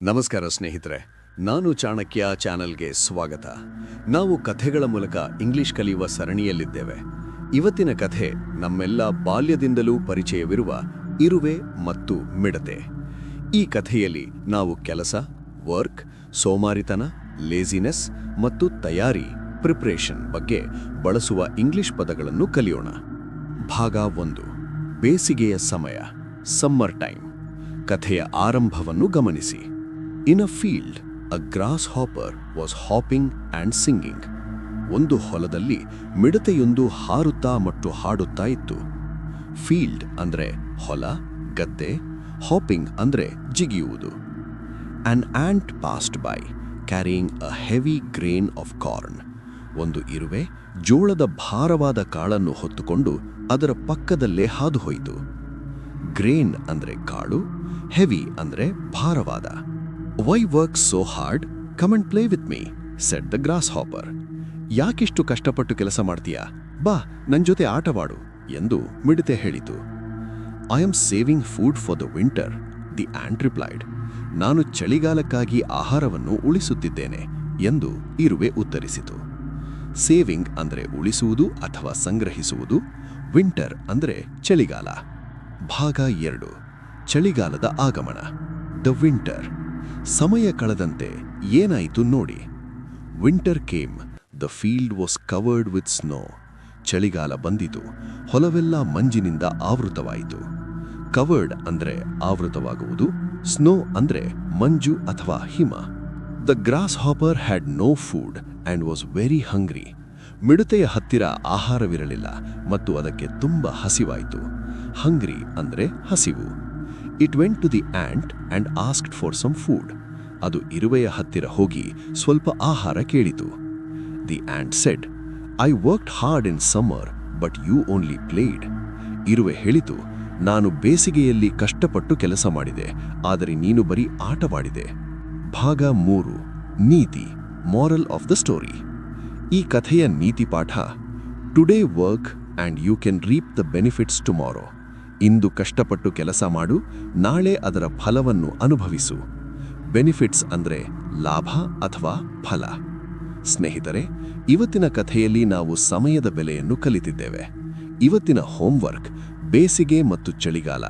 ನಮಸ್ಕಾರ ಸ್ನೇಹಿತರೆ, ನಾನು ಚಾಣಕ್ಯ ಚಾನೆಲ್ಗೆ ಸ್ವಾಗತ. ನಾವು ಕಥೆಗಳ ಮೂಲಕ ಇಂಗ್ಲಿಷ್ ಕಲಿಯುವ ಸರಣಿಯಲ್ಲಿದ್ದೇವೆ. ಇವತ್ತಿನ ಕಥೆ ನಮ್ಮೆಲ್ಲ ಬಾಲ್ಯದಿಂದಲೂ ಪರಿಚಯವಿರುವ ಇರುವೆ ಮತ್ತು ಮಿಡತೆ. ಈ ಕಥೆಯಲ್ಲಿ ನಾವು ಕೆಲಸ, ವರ್ಕ್, ಸೋಮಾರಿತನ, ಲೇಜಿನೆಸ್ ಮತ್ತು ತಯಾರಿ, ಪ್ರಿಪ್ರೇಷನ್ ಬಗ್ಗೆ ಬಳಸುವ ಇಂಗ್ಲಿಷ್ ಪದಗಳನ್ನು ಕಲಿಯೋಣ. ಭಾಗ 1. ಬೇಸಿಗೆಯ ಸಮಯ, ಸಮ್ಮರ್ ಟೈಮ್. ಕಥೆಯ ಆರಂಭವನ್ನು ಗಮನಿಸಿ. In a field, a grasshopper was hopping and singing. ಒಂದು ಹೊಲದಲ್ಲಿ ಮಿಡತೆಯೊಂದು ಹಾರುತ್ತಾ ಮತ್ತು ಹಾಡುತ್ತಾ ಇತ್ತು. ಫೀಲ್ಡ್ ಅಂದ್ರೆ ಹೊಲ, ಗದ್ದೆ. ಹಾಪಿಂಗ್ ಅಂದ್ರೆ ಜಿಗಿಯುವುದು. An ant passed by, carrying a heavy grain of corn. ಒಂದು ಇರುವೆ ಜೋಳದ ಭಾರವಾದ ಕಾಳನ್ನು ಹೊತ್ತುಕೊಂಡು ಅದರ ಪಕ್ಕದಲ್ಲೇ ಹಾದು ಹೋಯಿತು. ಗ್ರೇನ್ ಅಂದ್ರೆ ಕಾಳು, ಹೆವಿ ಅಂದ್ರೆ ಭಾರವಾದ. Why work so hard? Come and play with me, said the grasshopper. ಯಾಕಿಷ್ಟು ಕಷ್ಟಪಟ್ಟು ಕೆಲಸ ಮಾಡ್ತೀಯಾ? ಬಾ, ನನ್ ಜೊತೆ ಆಟವಾಡು ಎಂದು ಮಿಡತೆ ಹೇಳಿತು. I am saving food for the winter, the ant replied. ನಾನು ಚಳಿಗಾಲಕ್ಕಾಗಿ ಆಹಾರವನ್ನು ಉಳಿಸುತ್ತಿದ್ದೇನೆ ಎಂದು ಇರುವೆ ಉತ್ತರಿಸಿತು. ಸೇವಿಂಗ್ ಅಂದ್ರೆ ಉಳಿಸುವುದು ಅಥವಾ ಸಂಗ್ರಹಿಸುವುದು, ವಿಂಟರ್ ಅಂದ್ರೆ ಚಳಿಗಾಲ. ಭಾಗ 2. ಚಳಿಗಾಲದ ಆಗಮನ, ದ ವಿಂಟರ್. ಸಮಯ ಕಳೆದಂತೆ ಏನಾಯಿತು ನೋಡಿ. Winter came, the field was covered with snow. ಚಳಿಗಾಲ ಬಂದಿತು, ಹೊಲವೆಲ್ಲ ಮಂಜಿನಿಂದ ಆವೃತವಾಯಿತು. ಕವರ್ಡ್ ಅಂದ್ರೆ ಆವೃತವಾಗುವುದು, ಸ್ನೋ ಅಂದ್ರೆ ಮಂಜು ಅಥವಾ ಹಿಮ. The grasshopper had no food and was very hungry. ಮಿಡತೆಯ ಹತ್ತಿರ ಆಹಾರವಿರಲಿಲ್ಲ ಮತ್ತು ಅದಕ್ಕೆ ತುಂಬ ಹಸಿವಾಯಿತು. ಹಂಗ್ರಿ ಅಂದ್ರೆ ಹಸಿವು. It went to the ant and asked for some food. ಅದು ಇರುವೆಯ ಹತ್ತಿರ ಹೋಗಿ ಸ್ವಲ್ಪ ಆಹಾರ ಕೇಳಿತು. The ant said, I worked hard in summer, but you only played. ಇರುವೆ ಹೇಳಿತು, ನಾನು ಬೇಸಿಗೆಯಲ್ಲಿ ಕಷ್ಟಪಟ್ಟು ಕೆಲಸ ಮಾಡಿದೆ, ಆದರೆ ನೀನು ಬರೀ ಆಟವಾಡಿದೆ. ಭಾಗ 3. ನೀತಿ, ಮಾರಲ್ ಆಫ್ ದ ಸ್ಟೋರಿ. ಈ ಕಥೆಯ ನೀತಿ ಪಾಠ, today work and you can reap the benefits tomorrow. ಇಂದು ಕಷ್ಟಪಟ್ಟು ಕೆಲಸ ಮಾಡು, ನಾಳೆ ಅದರ ಫಲವನ್ನು ಅನುಭವಿಸು. ಬೆನಿಫಿಟ್ಸ್ ಅಂದ್ರೆ ಲಾಭ ಅಥವಾ ಫಲ. ಸ್ನೇಹಿತರೆ, ಇವತ್ತಿನ ಕಥೆಯಲ್ಲಿ ನಾವು ಸಮಯದ ಬೆಲೆಯನ್ನು ಕಲಿತಿದ್ದೇವೆ. ಇವತ್ತಿನ ಹೋಮ್ವರ್ಕ್, ಬೇಸಿಗೆ ಮತ್ತು ಚಳಿಗಾಲ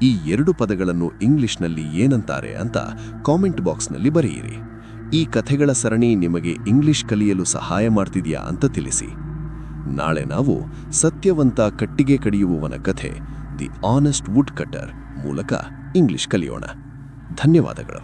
ಈ 2 ಪದಗಳನ್ನು ಇಂಗ್ಲಿಷ್ನಲ್ಲಿ ಏನಂತಾರೆ ಅಂತ ಕಾಮೆಂಟ್ ಬಾಕ್ಸ್ನಲ್ಲಿ ಬರೆಯಿರಿ. ಈ ಕಥೆಗಳ ಸರಣಿ ನಿಮಗೆ ಇಂಗ್ಲಿಷ್ ಕಲಿಯಲು ಸಹಾಯ ಮಾಡ್ತಿದೆಯಾ ಅಂತ ತಿಳಿಸಿ. ನಾಳೆ ನಾವು ಸತ್ಯವಂತ ಕಟ್ಟಿಗೆ ಕಡಿಯುವವನ ಕಥೆ, ದಿ ಆನೆಸ್ಟ್ ವುಡ್ ಕಟರ್ ಮೂಲಕ ಇಂಗ್ಲಿಷ್ ಕಲಿಯೋಣ. ಧನ್ಯವಾದಗಳು.